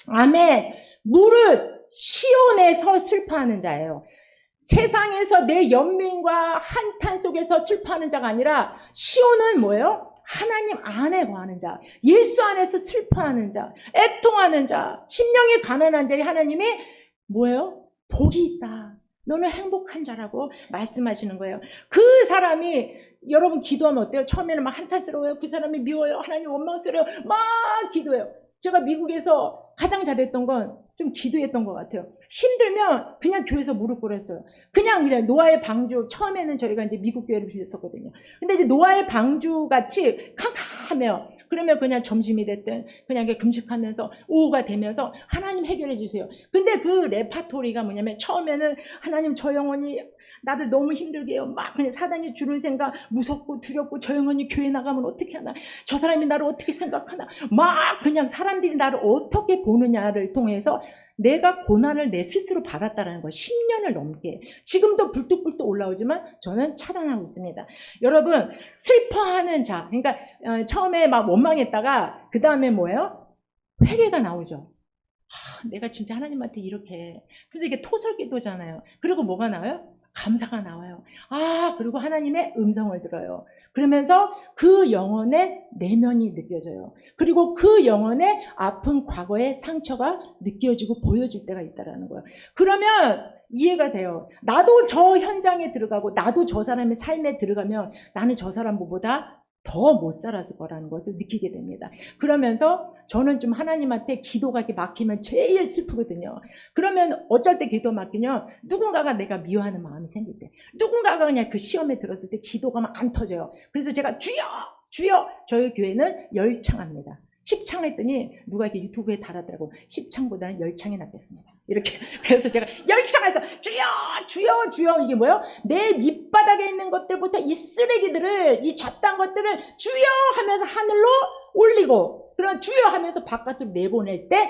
아멘. 무릇 시온에서 슬퍼하는 자예요. 세상에서 내 연민과 한탄 속에서 슬퍼하는 자가 아니라 시온은 뭐예요? 하나님 안에 거하는 자, 예수 안에서 슬퍼하는 자, 애통하는 자, 심령이 가난한 자에 하나님이 뭐예요? 복이 있다. 너는 행복한 자라고 말씀하시는 거예요. 그 사람이 여러분 기도하면 어때요? 처음에는 막 한탄스러워요. 그 사람이 미워요. 하나님 원망스러워요. 막 기도해요. 제가 미국에서 가장 잘했던 건 좀 기도했던 것 같아요. 힘들면 그냥 교회에서 무릎 꿇었어요. 그냥 노아의 방주, 처음에는 저희가 이제 미국 교회를 빌렸었거든요. 근데 이제 노아의 방주 같이 캄캄해요. 그러면 그냥 점심이 됐든 그냥 금식하면서 오후가 되면서 하나님 해결해 주세요. 근데 그 레파토리가 뭐냐면 처음에는 하나님 저 영혼이 나를 너무 힘들게 해요. 막 그냥 사단이 주는 생각 무섭고 두렵고 저 영혼이 교회 나가면 어떻게 하나, 저 사람이 나를 어떻게 생각하나, 막 그냥 사람들이 나를 어떻게 보느냐를 통해서 내가 고난을 내 스스로 받았다는 거예요. 10년을 넘게. 지금도 불뚝불뚝 올라오지만 저는 차단하고 있습니다. 여러분 슬퍼하는 자, 그러니까 처음에 막 원망했다가 그 다음에 뭐예요? 회개가 나오죠. 내가 진짜 하나님한테 이렇게. 그래서 이게 토설기도잖아요. 그리고 뭐가 나와요? 감사가 나와요. 그리고 하나님의 음성을 들어요. 그러면서 그 영혼의 내면이 느껴져요. 그리고 그 영혼의 아픈 과거의 상처가 느껴지고 보여질 때가 있다는 거예요. 그러면 이해가 돼요. 나도 저 현장에 들어가고 나도 저 사람의 삶에 들어가면 나는 저 사람보다 더 못 살았을 거라는 것을 느끼게 됩니다. 그러면서 저는 좀 하나님한테 기도가 이렇게 막히면 제일 슬프거든요. 그러면 어쩔 때 기도 막히면 누군가가 내가 미워하는 마음이 생길 때, 누군가가 그냥 그 시험에 들었을 때 기도가 막 안 터져요. 그래서 제가 주여! 주여! 저희 교회는 열창합니다. 10창 했더니 누가 이렇게 유튜브에 달았더라고. 10창보다는 열창이 낫겠습니다. 이렇게. 그래서 제가 열창해서 주여! 주여! 주여! 이게 뭐예요? 내 밑바닥에 있는 것들부터 이 쓰레기들을, 이 잡다한 것들을 주여! 하면서 하늘로 올리고, 그런 주여 하면서 바깥으로 내보낼 때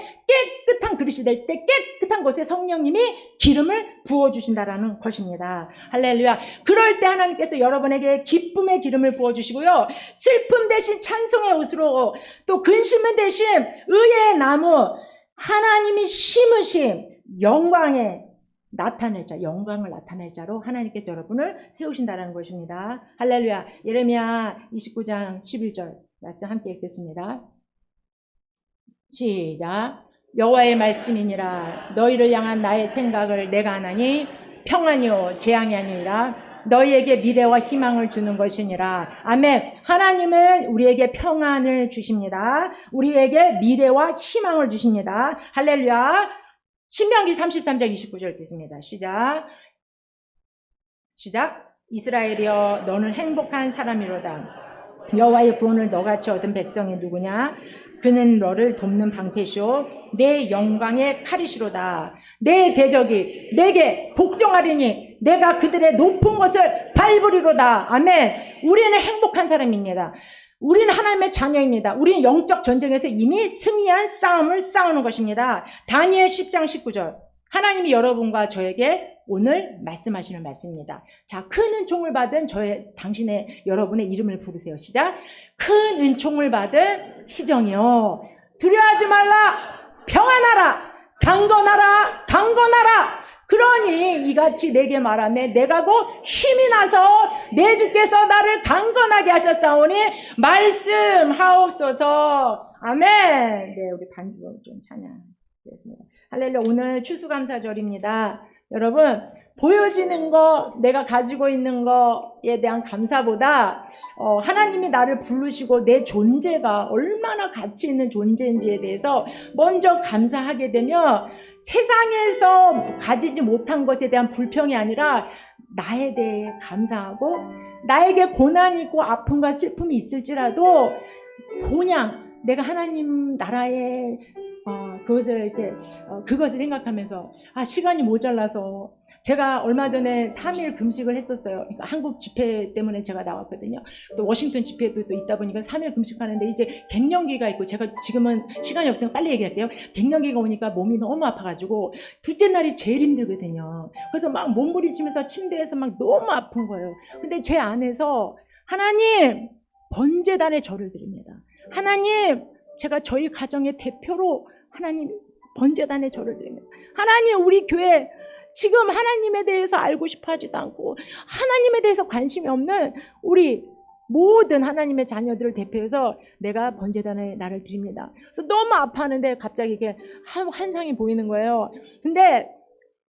깨끗한 그릇이 될 때 깨끗한 곳에 성령님이 기름을 부어주신다라는 것입니다. 할렐루야. 그럴 때 하나님께서 여러분에게 기쁨의 기름을 부어주시고요. 슬픔 대신 찬송의 옷으로, 또 근심은 대신 의의 나무, 하나님이 심으신 영광에 나타낼 자, 영광을 나타낼 자로 하나님께서 여러분을 세우신다는 것입니다. 할렐루야. 예레미야 29장 11절 말씀 함께 읽겠습니다. 시작. 여호와의 말씀이니라. 너희를 향한 나의 생각을 내가 아나니 평안이요 재앙이 아니라 너희에게 미래와 희망을 주는 것이니라. 아멘. 하나님은 우리에게 평안을 주십니다. 우리에게 미래와 희망을 주십니다. 할렐루야. 신명기 33장 29절 읽겠습니다. 시작. 이스라엘이여 너는 행복한 사람이로다. 여호와의 구원을 너같이 얻은 백성이 누구냐? 그는 너를 돕는 방패시오 내 영광의 칼이시로다. 내 대적이 내게 복종하리니 내가 그들의 높은 것을 밟으리로다. 아멘. 우리는 행복한 사람입니다. 우리는 하나님의 자녀입니다. 우리는 영적 전쟁에서 이미 승리한 싸움을 싸우는 것입니다. 다니엘 10장 19절. 하나님이 여러분과 저에게 오늘 말씀하시는 말씀입니다. 자, 큰 은총을 받은 당신의 여러분의 이름을 부르세요. 시작. 큰 은총을 받은 희정이요. 두려워하지 말라. 평안하라. 강건하라. 강건하라. 그러니 이같이 내게 말하며 내가 곧 힘이 나서 내 주께서 나를 강건하게 하셨사오니 말씀하옵소서. 아멘. 네, 우리 반주로 좀 찬양하겠습니다. 할렐루야. 오늘 추수감사절입니다. 여러분, 보여지는 거, 내가 가지고 있는 거에 대한 감사보다 하나님이 나를 부르시고 내 존재가 얼마나 가치 있는 존재인지에 대해서 먼저 감사하게 되면 세상에서 가지지 못한 것에 대한 불평이 아니라 나에 대해 감사하고, 나에게 고난이 있고 아픔과 슬픔이 있을지라도 그냥 내가 하나님 나라에 그것을 생각하면서 시간이 모자라서 제가 얼마 전에 3일 금식을 했었어요. 그러니까 한국 집회 때문에 제가 나왔거든요. 또 워싱턴 집회도 또 있다 보니까 3일 금식하는데 이제 갱년기가 있고, 제가 지금은 시간이 없으니까 빨리 얘기할게요. 갱년기가 오니까 몸이 너무 아파가지고 둘째 날이 제일 힘들거든요. 그래서 막 몸부림치면서 침대에서 막 너무 아픈 거예요. 근데 제 안에서 하나님 번제단에 절을 드립니다. 하나님, 제가 저희 가정의 대표로 하나님 번제단에 절을 드립니다. 하나님, 우리 교회 지금 하나님에 대해서 알고 싶어 하지도 않고 하나님에 대해서 관심이 없는 우리 모든 하나님의 자녀들을 대표해서 내가 번제단에 나를 드립니다. 그래서 너무 아파하는데 갑자기 이게 환상이 보이는 거예요. 근데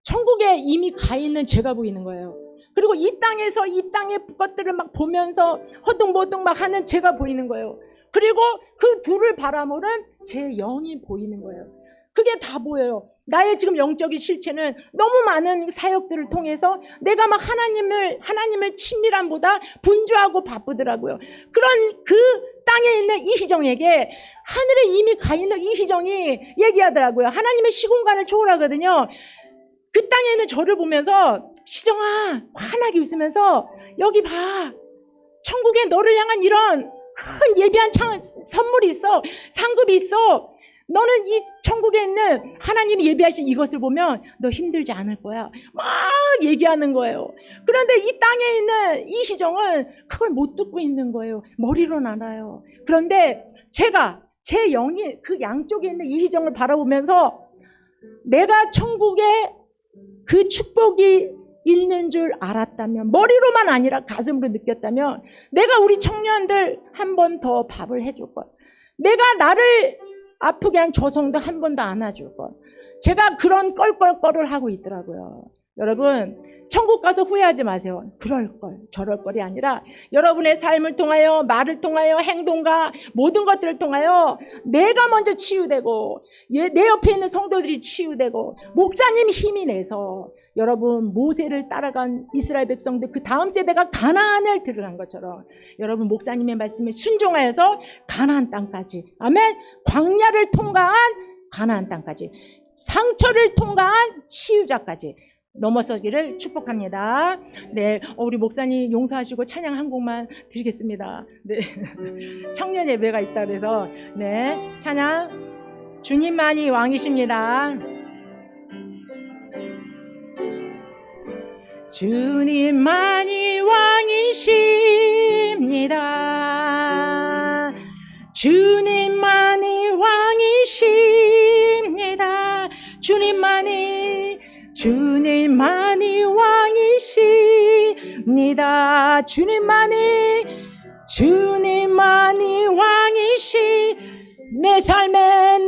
천국에 이미 가 있는 제가 보이는 거예요. 그리고 이 땅에서 이 땅의 것들을 막 보면서 허둥보둥 막 하는 제가 보이는 거예요. 그리고 그 둘을 바라보는 제 영이 보이는 거예요. 그게 다 보여요. 나의 지금 영적인 실체는 너무 많은 사역들을 통해서 내가 막 하나님을 친밀함보다 분주하고 바쁘더라고요. 그런 그 땅에 있는 이희정에게 하늘에 이미 가 있는 이희정이 얘기하더라고요. 하나님의 시공간을 초월하거든요. 그 땅에 있는 저를 보면서 희정아, 환하게 웃으면서 여기 봐. 천국에 너를 향한 이런 큰 예비한 선물이 있어. 상급이 있어. 너는 이 천국에 있는 하나님이 예비하신 이것을 보면 너 힘들지 않을 거야. 막 얘기하는 거예요. 그런데 이 땅에 있는 이 희정은 그걸 못 듣고 있는 거예요. 머리로는 알아요. 그런데 제가 제 영이 그 양쪽에 있는 이 희정을 바라보면서 내가 천국에 그 축복이 있는 줄 알았다면, 머리로만 아니라 가슴으로 느꼈다면 내가 우리 청년들 한 번 더 밥을 해줄 것, 내가 나를 아프게 한 조성도 한 번도 안아줄 것, 제가 그런 껄껄껄을 하고 있더라고요. 여러분, 천국 가서 후회하지 마세요. 그럴걸 저럴걸이 아니라 여러분의 삶을 통하여, 말을 통하여, 행동과 모든 것들을 통하여 내가 먼저 치유되고 내 옆에 있는 성도들이 치유되고 목사님 힘이 내서 여러분 모세를 따라간 이스라엘 백성들 그 다음 세대가 가나안을 들어간 것처럼 여러분 목사님의 말씀에 순종하여서 가나안 땅까지, 아멘, 광야를 통과한 가나안 땅까지, 상처를 통과한 치유자까지 넘어서기를 축복합니다. 네, 우리 목사님 용서하시고 찬양 한 곡만 드리겠습니다. 네, 청년 예배가 있다 그래서 네, 찬양 주님만이 왕이십니다. 주님만이 왕이십니다. 주님만이 왕이십니다. 주님만이 왕이십니다. 주님만이 왕이시 내 삶에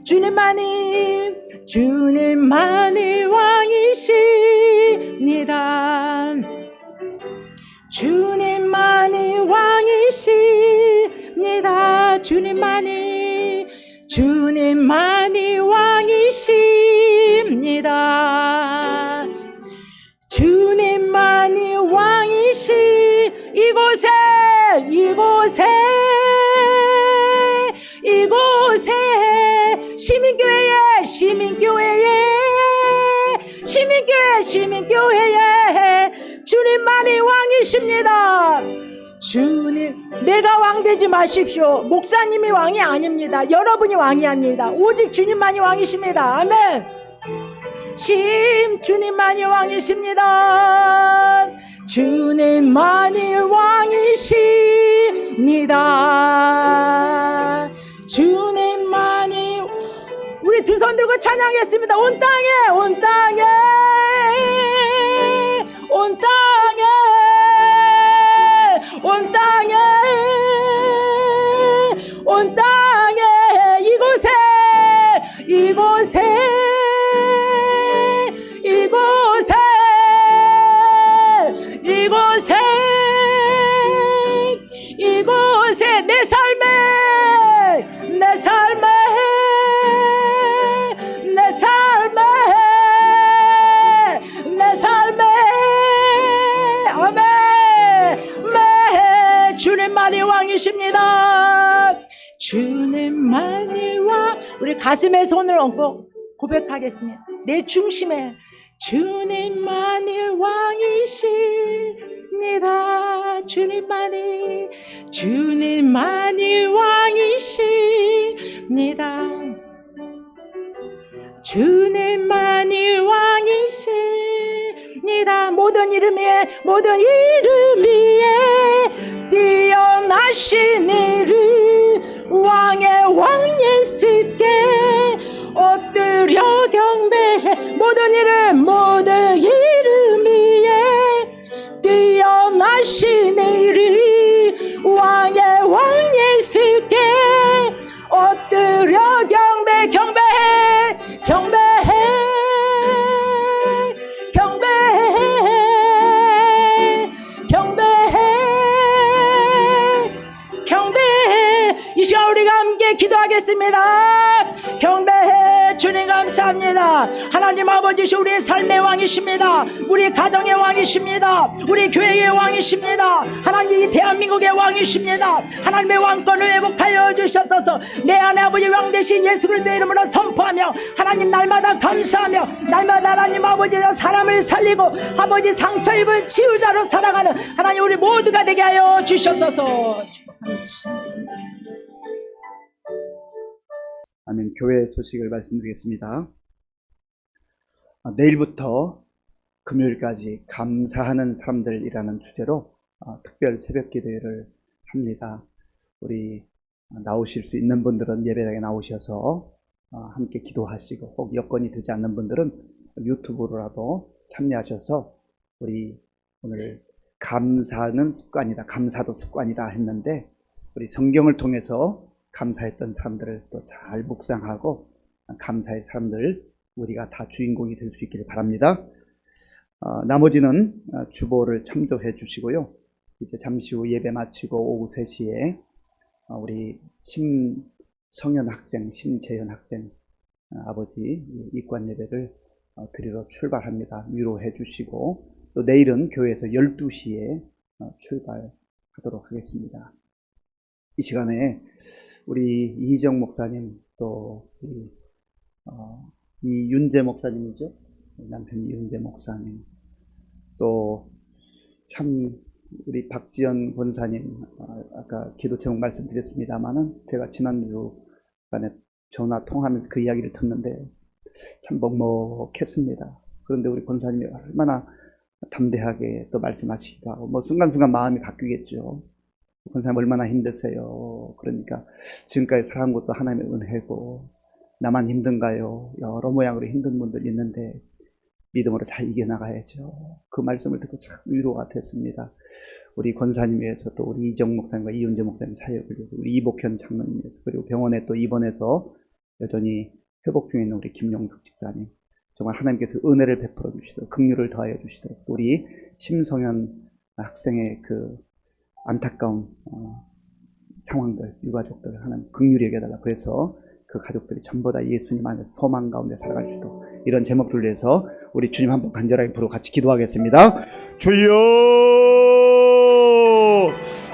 주님만이 왕이십니다. 주님만이 왕이십니다. 주님만이 왕이십니다. 주님만이 왕이시 이곳에 시민교회에 주님만이 왕이십니다. 주님, 내가 왕 되지 마십시오. 목사님이 왕이 아닙니다. 여러분이 왕이 아닙니다. 오직 주님만이 왕이십니다. 아멘. 주님만이 왕이십니다. 주님만이 왕이십니다. 주님만이, 우리 두 손 들고 찬양했습니다. 온 땅에 이곳에 내 삶에 아멘. 주님만이 왕이십니다. 주님만이 왕. 우리 가슴에 손을 얹고 고백하겠습니다. 내 중심에 주님만이 왕이십니다. 주님만이 왕이십니다. 주님만이 왕이십니다. 모든 이름 위에 뛰어나신 이름 왕의 왕 예수께 엎드려 경배해. 모든 이름 위에 뛰어나신 이름 왕의 왕 예수께 엎드려 경배해. 이 시간 우리가 함께 기도하겠습니다. 경배해. 주님 감사합니다. 하나님 아버지, 우리의 삶의 왕이십니다. 우리 가정의 왕이십니다. 우리 교회의 왕이십니다. 하나님 이 대한민국의 왕이십니다. 하나님의 왕권을 회복하여 주셨소서. 내 안에 아버지 왕 되신 예수 그리스도의 이름으로 선포하며 하나님 날마다 감사하며 날마다 하나님 아버지 사람을 살리고 아버지 상처 입은 치유자로 살아가는 하나님 우리 모두가 되게 하여 주셨소서. 아멘. 교회 소식을 말씀드리겠습니다. 내일부터 금요일까지 감사하는 사람들이라는 주제로 특별 새벽 기도회를 합니다. 우리 나오실 수 있는 분들은 예배당에 나오셔서 함께 기도하시고, 혹 여건이 되지 않는 분들은 유튜브로라도 참여하셔서 우리 오늘 감사는 습관이다, 감사도 습관이다 했는데 우리 성경을 통해서 감사했던 사람들을 또 잘 묵상하고 감사의 사람들 우리가 다 주인공이 될 수 있기를 바랍니다. 나머지는 주보를 참조해 주시고요. 이제 잠시 후 예배 마치고 오후 3시에 우리 심성현 학생, 심재현 학생 아버지 입관 예배를 드리러 출발합니다. 위로해 주시고 또 내일은 교회에서 12시에 출발하도록 하겠습니다. 이 시간에 우리 이희정 목사님 또 이윤재 목사님이죠. 남편 이윤재 목사님 또 참 우리 박지연 권사님 아까 기도 제목 말씀드렸습니다만은 제가 지난주간에 전화 통화하면서 그 이야기를 듣는데 참 먹먹했습니다. 그런데 우리 권사님이 얼마나 담대하게 또 말씀하시기도 하고 순간순간 마음이 바뀌겠죠. 권사님 얼마나 힘드세요. 그러니까 지금까지 살아온 것도 하나님의 은혜고 나만 힘든가요? 여러 모양으로 힘든 분들 있는데 믿음으로 잘 이겨나가야죠. 그 말씀을 듣고 참 위로가 됐습니다. 우리 권사님 위해서 또 우리 이정 목사님과 이윤재 목사님 사역을 위해서 우리 이복현 장로님 위해서 그리고 병원에 또 입원해서 여전히 회복 중에 있는 우리 김용석 집사님 정말 하나님께서 은혜를 베풀어 주시도록 긍휼을 더하여 주시도록 우리 심성현 학생의 그 안타까운 상황들 유가족들 하나님 긍휼히 여겨달라. 그래서 그 가족들이 전부 다 예수님 안에서 소망 가운데 살아갈 수 있도록 이런 제목들을 위해서 우리 주님 한번 간절하게 부르고 같이 기도하겠습니다. 주여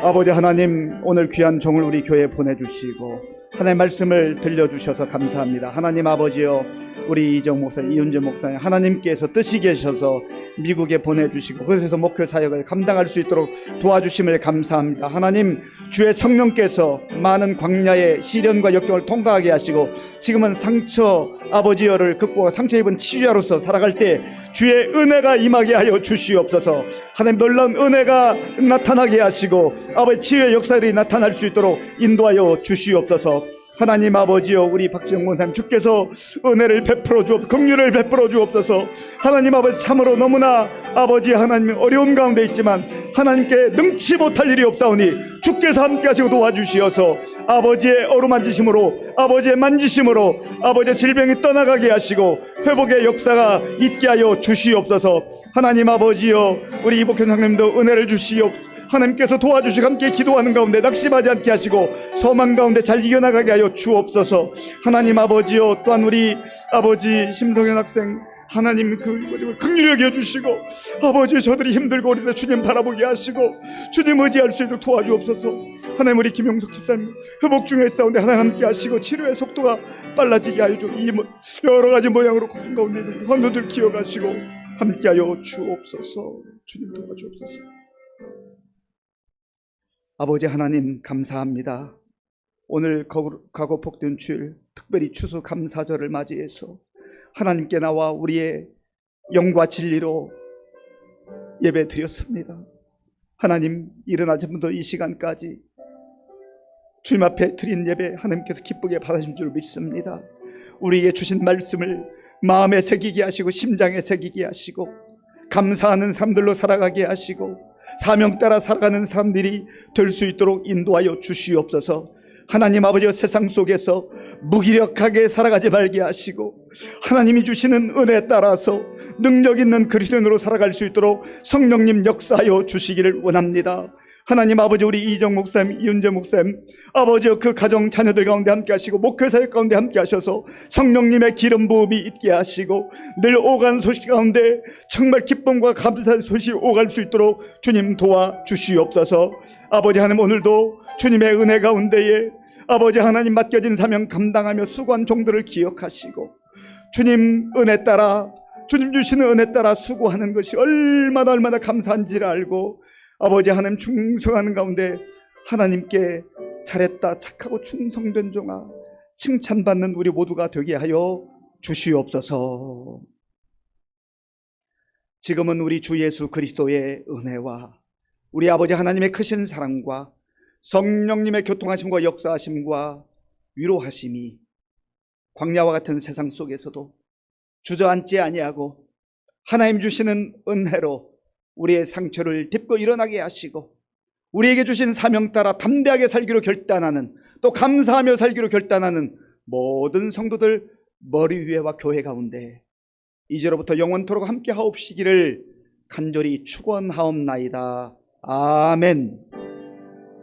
아버지 하나님 오늘 귀한 종을 우리 교회에 보내주시고 하나님의 말씀을 들려주셔서 감사합니다. 하나님 아버지여 우리 이정 목사님 이윤재 목사님 하나님께서 뜻이 계셔서 미국에 보내주시고 그곳에서 목회 사역을 감당할 수 있도록 도와주심을 감사합니다. 하나님 주의 성령께서 많은 광야의 시련과 역경을 통과하게 하시고 지금은 상처 아버지여를 극복하고 상처 입은 치유자로서 살아갈 때 주의 은혜가 임하게 하여 주시옵소서. 하나님 놀라운 은혜가 나타나게 하시고 아버지 치유의 역사들이 나타날 수 있도록 인도하여 주시옵소서. 하나님 아버지여 우리 박지영 권사님 주께서 은혜를 베풀어 주옵소서. 긍휼을 베풀어 주옵소서. 하나님 아버지 참으로 너무나 아버지 하나님 어려운 가운데 있지만 하나님께 능치 못할 일이 없사오니 주께서 함께 하시고 도와주시어서 아버지의 어루만지심으로 아버지의 만지심으로 아버지의 질병이 떠나가게 하시고 회복의 역사가 있게 하여 주시옵소서. 하나님 아버지여 우리 이복현 장님도 은혜를 주시옵소서. 하나님께서 도와주시고 함께 기도하는 가운데 낙심하지 않게 하시고 소망 가운데 잘 이겨나가게 하여 주옵소서. 하나님 아버지요 또한 우리 아버지 심성현 학생 하나님 그 긍휼히 여겨주시고 아버지 저들이 힘들고 어릴 때 주님 바라보게 하시고 주님 의지할 수 있도록 도와주옵소서. 하나님 우리 김용석 집사님 회복 중에 있사온데 하나님 함께 하시고 치료의 속도가 빨라지게 하여 주고 이 여러 가지 모양으로 고통 가운데 있는 환우들 기억하시고 함께 하여 주옵소서. 주님 도와주옵소서. 아버지 하나님 감사합니다. 오늘 가고 복된 주일 특별히 추수 감사절을 맞이해서 하나님께 나와 우리의 영과 진리로 예배 드렸습니다. 하나님 일어나자부터 이 시간까지 주님 앞에 드린 예배 하나님께서 기쁘게 받으신 줄 믿습니다. 우리에게 주신 말씀을 마음에 새기게 하시고 심장에 새기게 하시고 감사하는 삶들로 살아가게 하시고 사명 따라 살아가는 사람들이 될 수 있도록 인도하여 주시옵소서. 하나님 아버지여 세상 속에서 무기력하게 살아가지 말게 하시고 하나님이 주시는 은혜에 따라서 능력 있는 그리스도인으로 살아갈 수 있도록 성령님 역사하여 주시기를 원합니다. 하나님 아버지 우리 이정 목사님 이윤재 목사님 아버지여 그 가정 자녀들 가운데 함께 하시고 목회사역 가운데 함께 하셔서 성령님의 기름 부음이 있게 하시고 늘 오간 소식 가운데 정말 기쁨과 감사의 소식이 오갈 수 있도록 주님 도와주시옵소서. 아버지 하나님 오늘도 주님의 은혜 가운데에 아버지 하나님 맡겨진 사명 감당하며 수고한 종들을 기억하시고 주님 은혜 따라 주님 주시는 은혜 따라 수고하는 것이 얼마나 감사한지를 알고 아버지 하나님 충성하는 가운데 하나님께 잘했다 착하고 충성된 종아 칭찬받는 우리 모두가 되게 하여 주시옵소서. 지금은 우리 주 예수 그리스도의 은혜와 우리 아버지 하나님의 크신 사랑과 성령님의 교통하심과 역사하심과 위로하심이 광야와 같은 세상 속에서도 주저앉지 아니하고 하나님 주시는 은혜로 우리의 상처를 딛고 일어나게 하시고 우리에게 주신 사명 따라 담대하게 살기로 결단하는, 또 감사하며 살기로 결단하는 모든 성도들 머리 위에와 교회 가운데 이제로부터 영원토록 함께 하옵시기를 간절히 축원하옵나이다. 아멘.